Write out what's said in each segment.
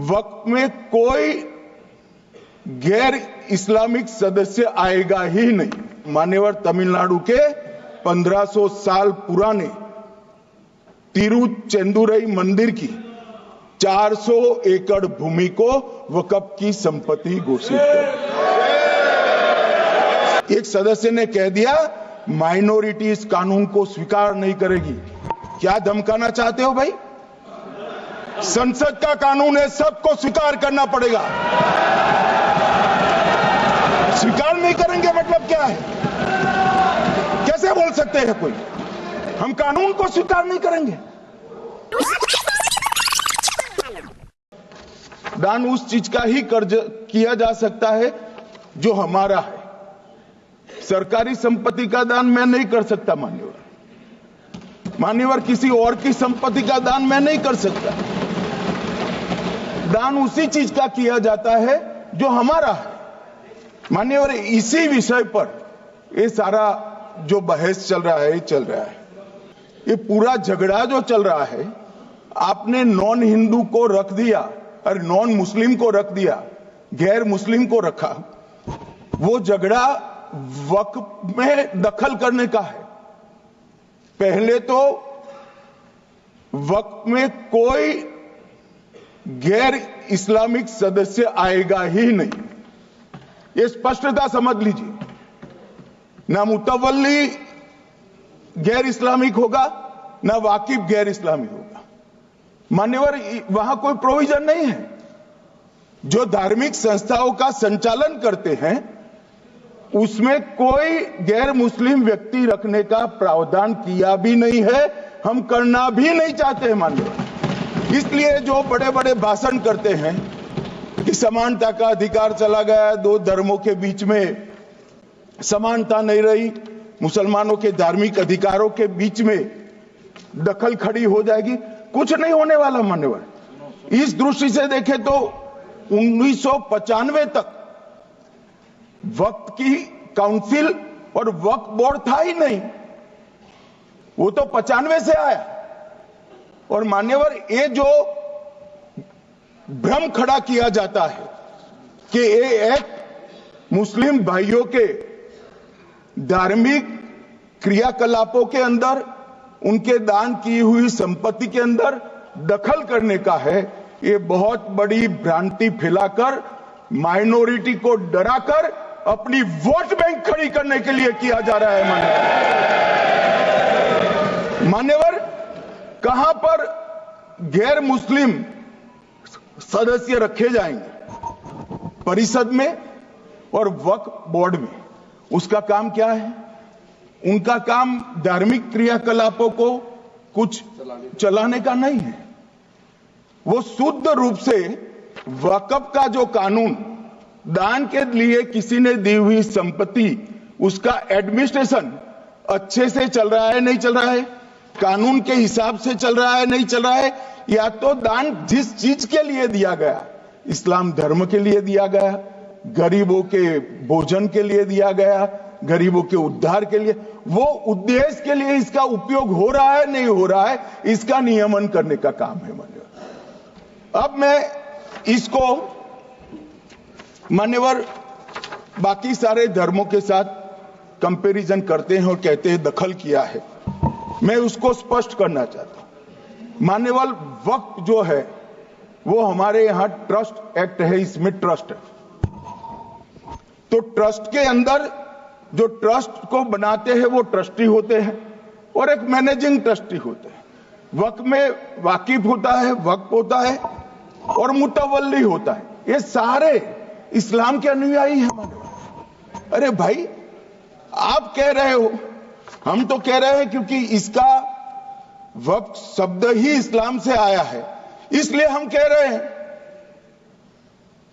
वक्त में कोई गैर इस्लामिक सदस्य आएगा ही नहीं। मान्यवर तमिलनाडु के 1500 साल पुराने तिरुचेंदुरई मंदिर की 400 एकड़ भूमि को वक्फ की संपत्ति घोषित कर। एक सदस्य ने कह दिया माइनॉरिटी इस कानून को स्वीकार नहीं करेगी। क्या धमकाना चाहते हो भाई? संसद का कानून है, सबको स्वीकार करना पड़ेगा। स्वीकार नहीं करेंगे मतलब क्या है? कैसे बोल सकते हैं कोई? हम कानून को स्वीकार नहीं करेंगे। दान उस चीज का ही कर्ज किया जा सकता है जो हमारा है। सरकारी संपत्ति का दान मैं नहीं कर सकता मान्यवर किसी और की संपत्ति का दान मैं नहीं कर सकता। दान उसी चीज का किया जाता है जो हमारा है। मान्यवर इसी विषय पर ये सारा जो बहस चल रहा है, ये पूरा झगड़ा जो चल रहा है, आपने नॉन हिंदू को रख दिया और नॉन मुस्लिम को रख दिया, गैर मुस्लिम को रखा। वो झगड़ा वक्फ में दखल करने का है। पहले तो वक्फ में कोई गैर इस्लामिक सदस्य आएगा ही नहीं, ये स्पष्टता समझ लीजिए। ना मुतवल्ली गैर इस्लामिक होगा, ना वाकिफ गैर इस्लामिक होगा। मान्यवर वहां कोई प्रोविजन नहीं है। जो धार्मिक संस्थाओं का संचालन करते हैं उसमें कोई गैर मुस्लिम व्यक्ति रखने का प्रावधान किया भी नहीं है, हम करना भी नहीं चाहते हैं मान्यवर। इसलिए जो बड़े बड़े भाषण करते हैं कि समानता का अधिकार चला गया, दो धर्मों के बीच में समानता नहीं रही, मुसलमानों के धार्मिक अधिकारों के बीच में दखल खड़ी हो जाएगी, कुछ नहीं होने वाला मान्यवर। इस दृष्टि से देखें तो 1995 तक वक्फ की काउंसिल और वक्फ बोर्ड था ही नहीं, वो तो 95 से आया। और मान्यवर ये जो भ्रम खड़ा किया जाता है कि ये एक मुस्लिम भाइयों के धार्मिक क्रियाकलापों के अंदर, उनके दान की हुई संपत्ति के अंदर दखल करने का है, ये बहुत बड़ी भ्रांति फैलाकर माइनॉरिटी को डराकर अपनी वोट बैंक खड़ी करने के लिए किया जा रहा है मान्यवर। कहां पर गैर मुस्लिम सदस्य रखे जाएंगे? परिषद में और वक्फ बोर्ड में। उसका काम क्या है? उनका काम धार्मिक क्रियाकलापों को कुछ चलाने का नहीं है। वो शुद्ध रूप से वक्फ का जो कानून, दान के लिए किसी ने दी हुई संपत्ति, उसका एडमिनिस्ट्रेशन अच्छे से चल रहा है नहीं चल रहा है, कानून के हिसाब से चल रहा है नहीं चल रहा है, या तो दान जिस चीज के लिए दिया गया, इस्लाम धर्म के लिए दिया गया, गरीबों के भोजन के लिए दिया गया, गरीबों के उद्धार के लिए, वो उद्देश्य के लिए इसका उपयोग हो रहा है नहीं हो रहा है, इसका नियमन करने का काम है मान्यवर। अब मैं इसको मान्यवर बाकी सारे धर्मों के साथ कंपैरिजन करते हैं और कहते हैं दखल किया है। मैं उसको स्पष्ट करना चाहता हूं। मान्यवर वक्फ जो है वो हमारे यहां ट्रस्ट एक्ट है, इसमें ट्रस्ट है। तो ट्रस्ट के अंदर जो ट्रस्ट को बनाते हैं वो ट्रस्टी होते हैं और एक मैनेजिंग ट्रस्टी होते हैं। वक्फ में वाकिफ होता है, वक्फ होता है और मुतवल्ली होता है। ये सारे इस्लाम के अनुयायी हैं। अरे भाई, आप कह रहे हो, हम तो कह रहे हैं क्योंकि इसका वक्फ शब्द ही इस्लाम से आया है, इसलिए हम कह रहे हैं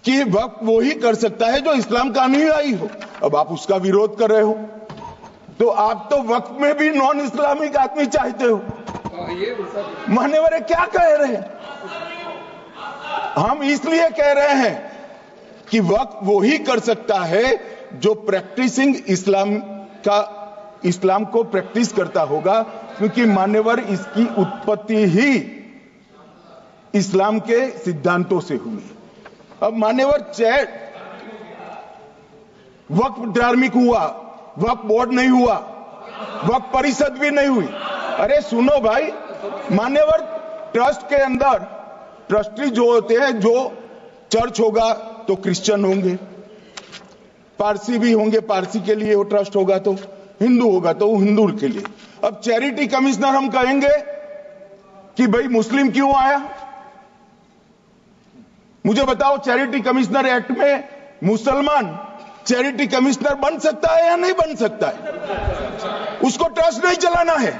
कि वक्फ वो ही कर सकता है जो इस्लाम का अनुयायी हो। अब आप उसका विरोध कर रहे हो, तो आप तो वक्फ में भी नॉन इस्लामिक आदमी चाहते हो। मान्यवर क्या कह रहे हैं? हम इसलिए कह रहे हैं कि वक्फ वो ही कर सकता है जो प्रैक्टिसिंग इस्लाम को प्रैक्टिस करता होगा, क्योंकि मान्यवर इसकी उत्पत्ति ही इस्लाम के सिद्धांतों से हुई। अब मान्यवर वक्फ धार्मिक हुआ, वक्फ बोर्ड नहीं हुआ, वक्फ परिषद भी नहीं हुई। अरे सुनो भाई, मान्यवर ट्रस्ट के अंदर ट्रस्टी जो होते हैं, जो चर्च होगा तो क्रिश्चियन होंगे, पारसी भी होंगे, पारसी के लिए वो ट्रस्ट होगा, तो हिंदू होगा तो वो हिंदू के लिए। अब चैरिटी कमिश्नर हम कहेंगे कि भाई मुस्लिम क्यों आया? मुझे बताओ, चैरिटी कमिश्नर एक्ट में मुसलमान चैरिटी कमिश्नर बन सकता है या नहीं बन सकता है? उसको ट्रस्ट नहीं चलाना है,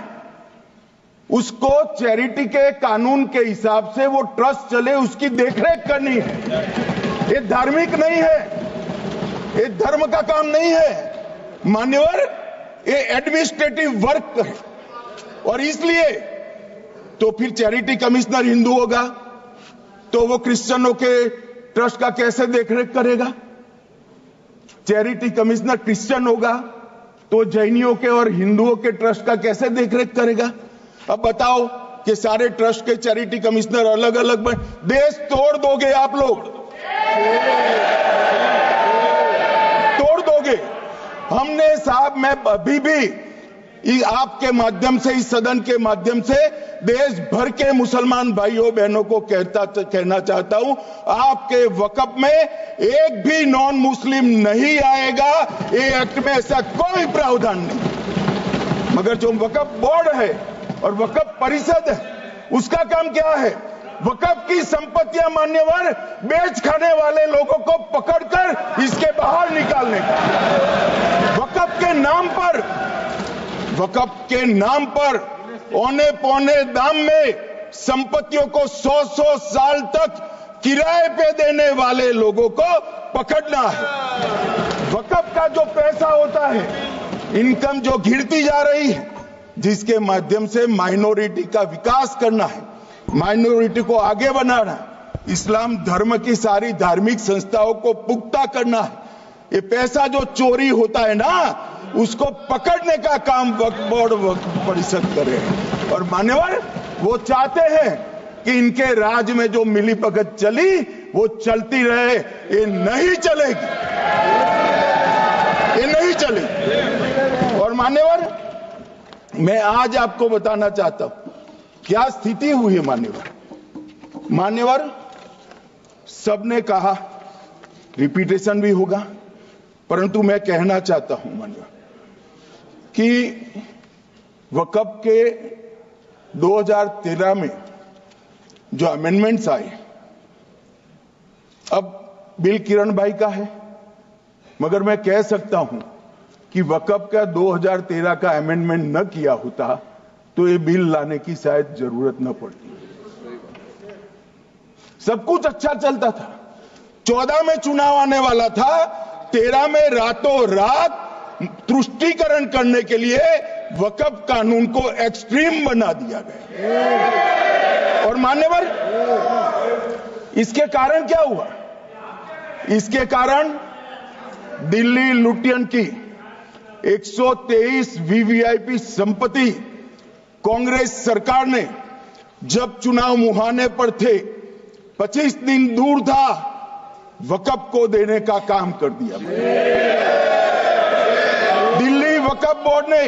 उसको चैरिटी के कानून के हिसाब से वो ट्रस्ट चले, उसकी देखरेख करनी है। ये धार्मिक नहीं है, ये धर्म का काम नहीं है मान्यवर, ये एडमिनिस्ट्रेटिव वर्क है। और इसलिए तो फिर चैरिटी कमिश्नर हिंदू होगा तो वो क्रिश्चियनों के ट्रस्ट का कैसे देखरेख करेगा? चैरिटी कमिश्नर क्रिश्चियन होगा तो जैनियों के और हिंदुओं के ट्रस्ट का कैसे देखरेख करेगा? अब बताओ कि सारे ट्रस्ट के चैरिटी कमिश्नर अलग अलग बन, देश तोड़ दोगे आप लोग, तोड़ दोगे। हमने साहब, मैं अभी भी आपके माध्यम से, इस सदन के माध्यम से देश भर के मुसलमान भाइयों बहनों को कहना चाहता हूं, आपके वक्फ में एक भी नॉन मुस्लिम नहीं आएगा। ये एक्ट में ऐसा कोई प्रावधान नहीं। मगर जो वक्फ बोर्ड है और वक्फ परिषद है, उसका काम क्या है? वक्फ की संपत्तियां मान्यवर बेच खाने वाले लोगों को पकड़कर इसके बाहर निकालने का। वक्फ के नाम पर औने पौने दाम में संपत्तियों को 100-100 साल तक किराए पे देने वाले लोगों को पकड़ना है। वक्फ का जो पैसा होता है, इनकम जो गिरती जा रही है, जिसके माध्यम से माइनॉरिटी का विकास करना है, माइनॉरिटी को आगे बढ़ाना है, इस्लाम धर्म की सारी धार्मिक संस्थाओं को पुख्ता करना है। ये पैसा जो चोरी होता है ना, उसको पकड़ने का काम वक्फ बोर्ड, वक्फ परिषद करे। और मान्यवर वो चाहते हैं कि इनके राज में जो मिलीभगत चली वो चलती रहे, ये नहीं चलेगी, ये नहीं चलेगी। और मान्यवर मैं आज आपको बताना चाहता हूं क्या स्थिति हुई है। मान्यवर सबने कहा, रिपीटेशन भी होगा, परंतु मैं कहना चाहता हूं मान्यवर कि वक्फ के 2013 में जो अमेंडमेंट्स आए, अब बिल किरण भाई का है, मगर मैं कह सकता हूं कि वक्फ का 2013 का अमेंडमेंट न किया होता तो ये बिल लाने की शायद जरूरत न पड़ती। सब कुछ अच्छा चलता था, 14 में चुनाव आने वाला था, 13 में रातों रात तुष्टीकरण करने के लिए वक्फ कानून को एक्सट्रीम बना दिया गया। और मान्यवर इसके कारण क्या हुआ? इसके कारण दिल्ली लुटियन की 123 वीवीआईपी संपत्ति कांग्रेस सरकार ने जब चुनाव मुहाने पर थे, 25 दिन दूर था, वक्फ को देने का काम कर दिया। दिल्ली वक्फ बोर्ड ने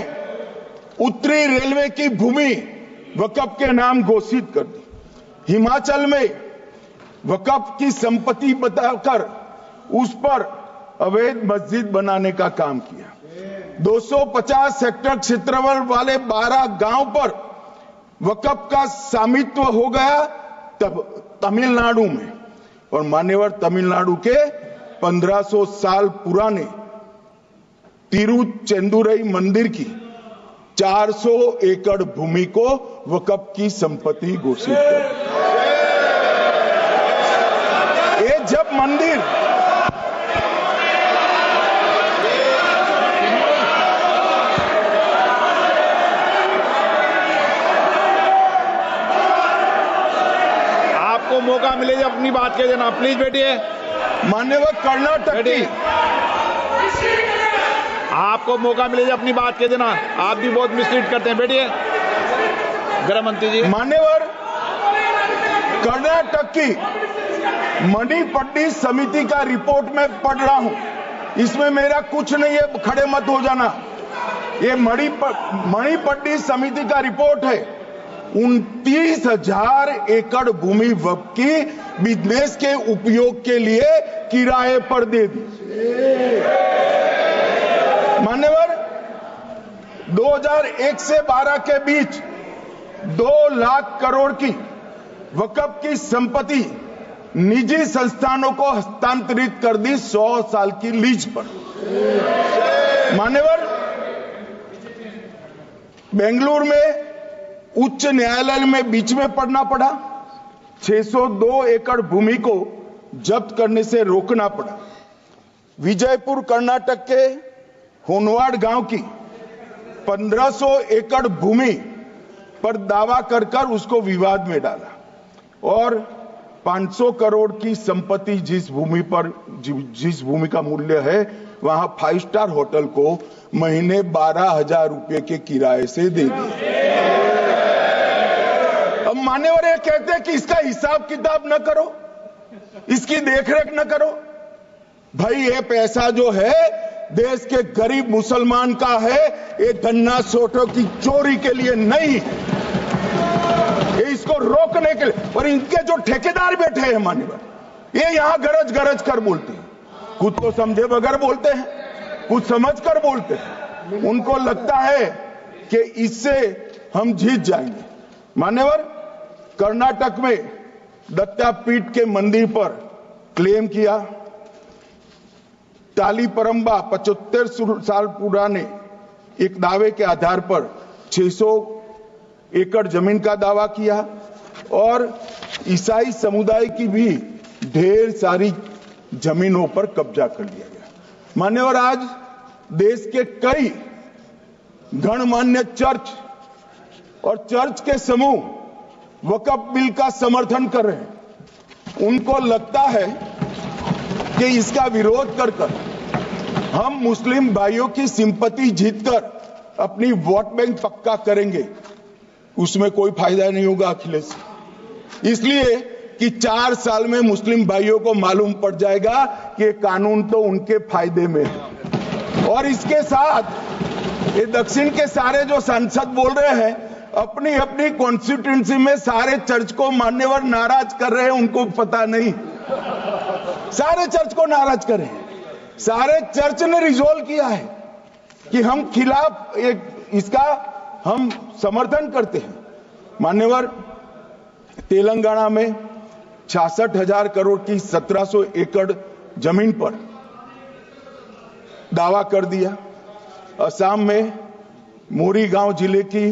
उत्तरी रेलवे की भूमि वक्फ के नाम घोषित कर दी। हिमाचल में वक्फ की संपत्ति बताकर उस पर अवैध मस्जिद बनाने का काम किया। 250 हेक्टेयर क्षेत्रफल वाले 12 गांव पर वक्फ का स्वामित्व हो गया तब तमिलनाडु में। और मान्यवर तमिलनाडु के 1500 साल पुराने तिरुचेंदुरई मंदिर की 400 एकड़ भूमि को वक्फ की संपत्ति घोषित कर। ये जब मंदिर आपको मौका मिले जब अपनी बात कह देना, प्लीज बैठिए। मान्यवर कर्नाटक की, आपको मौका मिले जब अपनी बात कह देना, आप भी बहुत मिसलीड करते हैं। बैठिए गृह मंत्री जी। मान्यवर कर्नाटक की मणिपट्टी समिति का रिपोर्ट में पढ़ रहा हूं, इसमें मेरा कुछ नहीं है, खड़े मत हो जाना। ये मणिपट्टी समिति का रिपोर्ट है। 29,000 एकड़ भूमि वक्फ की बिजनेस के उपयोग के लिए किराए पर दे दी। मान्यवर, 2001 से 12 के बीच 2 लाख करोड़ की वक्फ की संपत्ति निजी संस्थानों को हस्तांतरित कर दी 100 साल की लीज पर। मान्यवर, बेंगलुरु में उच्च न्यायालय में बीच में पढ़ना पड़ा, 602 एकड़ भूमि को जब्त करने से रोकना पड़ा। विजयपुर कर्नाटक के होनवाड़ गांव की 1500 एकड़ भूमि पर दावा कर उसको विवाद में डाला और 500 करोड़ की संपत्ति जिस भूमि का मूल्य है वहां 5 स्टार होटल को महीने 12,000 रुपए के किराए से दे दी। अब मान्यवर ये कहते हैं कि इसका हिसाब किताब न करो, इसकी देखरेख न करो। भाई ये पैसा जो है देश के गरीब मुसलमान का है, ये गन्ना सोटों की चोरी के लिए नहीं, ये इसको रोकने के लिए। और इनके जो ठेकेदार बैठे हैं मान्यवर, ये यहां गरज गरज कर बोलते हैं, खुद तो समझे बगैर बोलते हैं, कुछ समझ कर बोलते हैं। उनको लगता है कि इससे हम जीत जाएंगे। मान्यवर, कर्नाटक में दत्तापीठ के मंदिर पर क्लेम किया, टालीपरंबा 75 साल पुराने एक दावे के आधार पर 600 एकड़ जमीन का दावा किया और ईसाई समुदाय की भी ढेर सारी जमीनों पर कब्जा कर लिया गया। मान्यवर, आज देश के कई गणमान्य चर्च और चर्च के समूह वक्फ बिल का समर्थन कर रहे हैं। उनको लगता है कि इसका विरोध कर हम मुस्लिम भाइयों की सिंपैथी जीतकर अपनी वोट बैंक पक्का करेंगे, उसमें कोई फायदा नहीं होगा अखिलेश। इसलिए कि 4 साल में मुस्लिम भाइयों को मालूम पड़ जाएगा कि कानून तो उनके फायदे में है। और इसके साथ ये दक्षिण के सारे जो सांसद बोल रहे हैं, अपनी अपनी कॉन्स्टिट्यूएंसी में सारे चर्च को मान्यवर नाराज कर रहे हैं, उनको पता नहीं, सारे चर्च को नाराज कर रहे हैं। सारे चर्च ने रिजोल्व किया है कि हम खिलाफ इसका हम समर्थन करते हैं। मान्यवर, तेलंगाना में 66,000 करोड़ की 1700 एकड़ जमीन पर दावा कर दिया। असम में मोरीगांव जिले की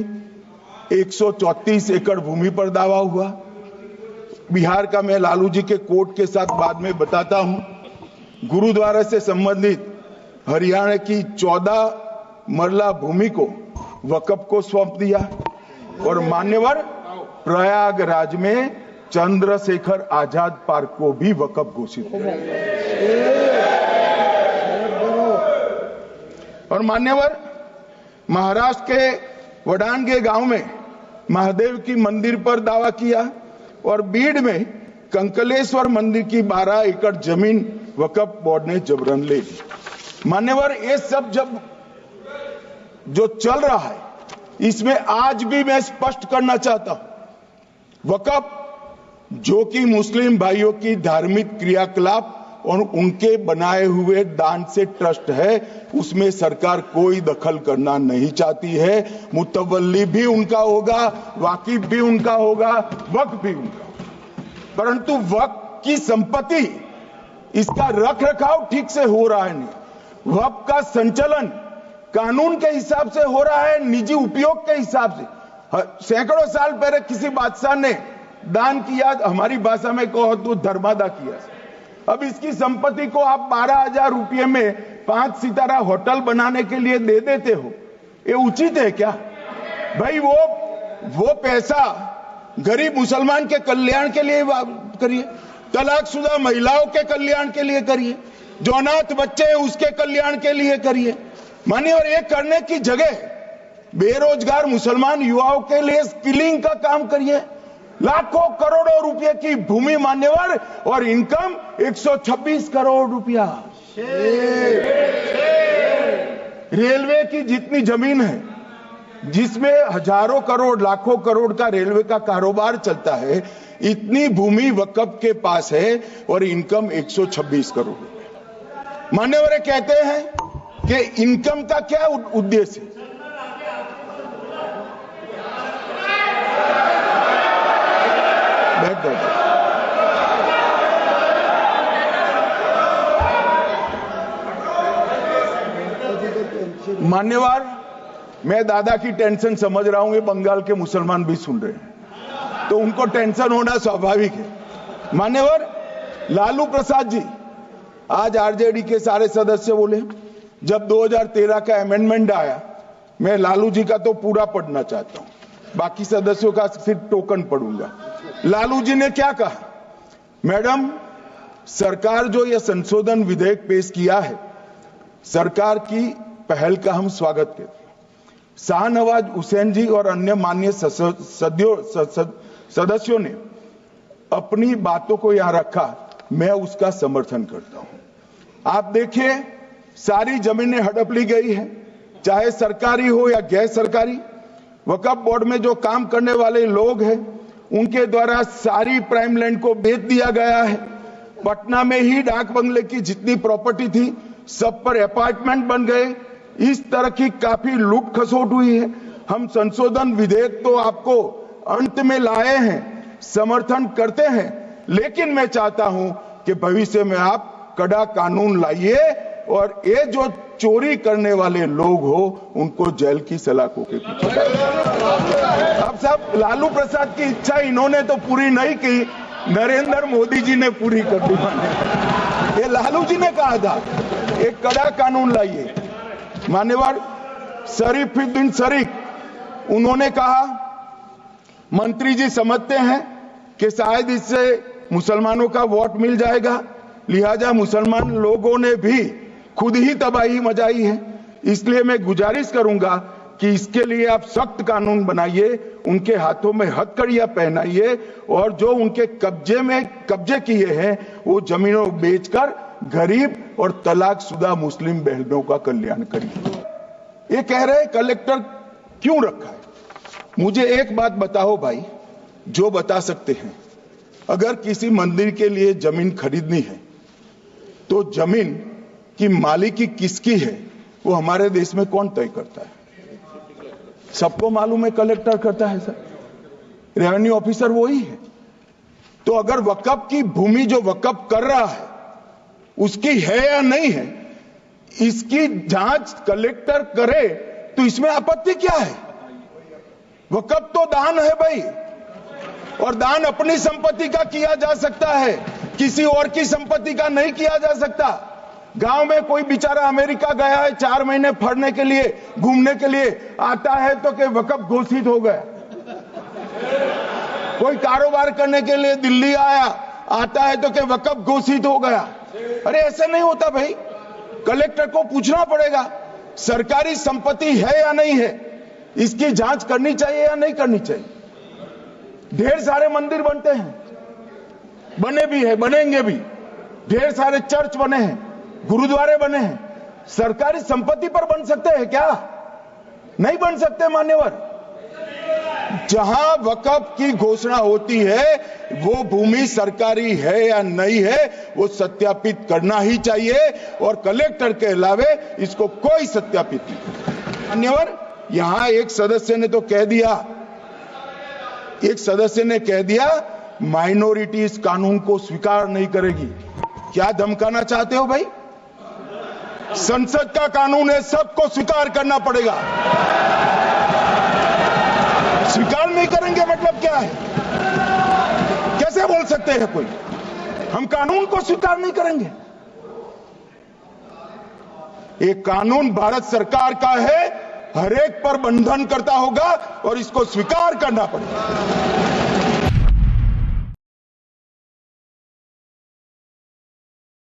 134 एकड़ भूमि पर दावा हुआ। बिहार का मैं लालू जी के कोर्ट के साथ बाद में बताता हूं। गुरुद्वारा से संबंधित हरियाणा की 14 मरला भूमि को वक्फ को सौंप दिया। और मान्यवर, प्रयागराज में चंद्रशेखर आजाद पार्क को भी वक्फ घोषित किया। और मान्यवर, महाराष्ट्र के वडानगे गांव में महादेव की मंदिर पर दावा किया और बीड में कंकलेश्वर मंदिर की 12 एकड़ जमीन वक्फ बोर्ड ने जबरन ले ली। मान्यवर, ये सब जब जो चल रहा है, इसमें आज भी मैं स्पष्ट करना चाहता हूं, वक्फ जो कि मुस्लिम भाइयों की धार्मिक क्रियाकलाप और उनके बनाए हुए दान से ट्रस्ट है, उसमें सरकार कोई दखल करना नहीं चाहती है। मुतवल्ली भी उनका होगा, वाकिफ भी उनका होगा, वक्फ भी उनका होगा। परंतु वक्फ की संपत्ति, इसका रख रखाव ठीक से हो रहा है नहीं। वक्फ का संचालन कानून के हिसाब से हो रहा है, निजी उपयोग के हिसाब से। सैकड़ों साल पहले किसी बादशाह ने दान किया, हमारी भाषा में कहो तो धर्मादा किया। अब इसकी संपत्ति को आप 12,000 रुपये में 5 सितारा होटल बनाने के लिए दे देते हो, ये उचित है क्या? भाई वो पैसा गरीब मुसलमान के कल्याण के लिए करिए, तलाकशुदा महिलाओं के कल्याण के लिए करिए, जो अनाथ बच्चे हैं उसके कल्याण के लिए करिए। मानिए, और ये करने की जगह बेरोजगार मुसलमान युवाओं के लिए स्किलिंग का काम करिए, लाखों करोड़ों रुपए की भूमि मान्यवर और इनकम 126 करोड़ रुपया। रेलवे की जितनी जमीन है, जिसमें हजारों करोड़ लाखों करोड़ का रेलवे का कारोबार चलता है, इतनी भूमि वक्फ के पास है और इनकम 126 करोड़ रुपए। मान्यवर कहते हैं कि इनकम का क्या उद्देश्य है? मान्यवर, मैं दादा की टेंशन समझ रहा हूं, ये बंगाल के मुसलमान भी सुन रहे हैं, तो उनको टेंशन होना स्वाभाविक है। मान्यवर, लालू प्रसाद जी, आज आरजेडी के सारे सदस्य बोले, जब 2013 का अमेंडमेंट आया, मैं लालू जी का तो पूरा पढ़ना चाहता हूं, बाकी सदस्यों का सिर्फ टोकन पढ़ूंगा। लालू जी ने क्या कहा? मैडम, सरकार जो यह संशोधन विधेयक पेश किया है, सरकार की पहल का हम स्वागत करते हैं। शाहनवाज हुसैन जी और अन्य माननीय सदस्यों ने अपनी बातों को यहां रखा, मैं उसका समर्थन करता हूं। आप देखिए, सारी जमीनें हड़प ली गई है, चाहे सरकारी हो या गैर सरकारी। वक्फ बोर्ड में जो काम करने वाले लोग हैं, उनके द्वारा सारी प्राइम लैंड को बेच दिया गया है। पटना में ही डाक बंगले की जितनी प्रॉपर्टी थी, सब पर अपार्टमेंट बन गए। इस तरह की काफी लूट खसोट हुई है। हम संशोधन विधेयक तो आपको अंत में लाए हैं, समर्थन करते हैं, लेकिन मैं चाहता हूं कि भविष्य में आप कड़ा कानून लाइए और ये जो चोरी करने वाले लोग हो, उनको जेल की सलाखों के पीछे। अब सब लालू प्रसाद की इच्छा इन्होंने तो पूरी नहीं की, नरेंद्र मोदी जी ने पूरी कर दी। ये लालू जी ने कहा था, एक कड़ा कानून लाइए। मान्यवर शरीफुद्दीन शरीफ, उन्होंने कहा, मंत्री जी समझते हैं कि शायद इससे मुसलमानों का वोट मिल जाएगा, लिहाजा मुसलमान लोगों ने भी खुद ही तबाही मचाई है, इसलिए मैं गुजारिश करूंगा कि इसके लिए आप सख्त कानून बनाइए, उनके हाथों में हथकड़ियां पहनाइए और जो उनके कब्जे किए हैं, वो जमीनों बेचकर गरीब और तलाकशुदा मुस्लिम बहनों का कल्याण करिए। ये कह रहे कलेक्टर क्यों रखा है? मुझे एक बात बताओ भाई, जो बता सकते हैं, अगर किसी मंदिर के लिए जमीन खरीदनी है, तो जमीन की मालिकी किसकी है, वो हमारे देश में कौन तय करता है? सबको मालूम है, कलेक्टर करता है सर, रेवेन्यू ऑफिसर वही है। तो अगर वक्फ की भूमि जो वक्फ कर रहा है, उसकी है या नहीं है, इसकी जांच कलेक्टर करे, तो इसमें आपत्ति क्या है? वक्फ तो दान है भाई, और दान अपनी संपत्ति का किया जा सकता है, किसी और की संपत्ति का नहीं किया जा सकता। गांव में कोई बेचारा अमेरिका गया है 4 महीने पढ़ने के लिए, घूमने के लिए, आता है तो कि वक्फ घोषित हो गया। कोई कारोबार करने के लिए दिल्ली आया, आता है तो कि वक्फ घोषित हो गया। अरे ऐसा नहीं होता भाई, कलेक्टर को पूछना पड़ेगा सरकारी संपत्ति है या नहीं है, इसकी जांच करनी चाहिए या नहीं करनी चाहिए। ढेर सारे मंदिर बनते हैं, बने भी है, बनेंगे भी, ढेर सारे चर्च बने हैं, गुरुद्वारे बने हैं, सरकारी संपत्ति पर बन सकते हैं क्या? नहीं बन सकते मान्यवर। जहां वक्फ की घोषणा होती है, वो भूमि सरकारी है या नहीं है, वो सत्यापित करना ही चाहिए, और कलेक्टर के अलावे इसको कोई सत्यापित नहीं। मान्यवर, यहां एक सदस्य ने तो कह दिया, माइनॉरिटी इस कानून को स्वीकार नहीं करेगी। क्या धमकाना चाहते हो भाई? संसद का कानून है, सबको स्वीकार करना पड़ेगा। स्वीकार नहीं करेंगे मतलब क्या है? कैसे बोल सकते हैं कोई हम कानून को स्वीकार नहीं करेंगे? ये कानून भारत सरकार का है, हर एक पर बंधन करता होगा और इसको स्वीकार करना पड़ेगा।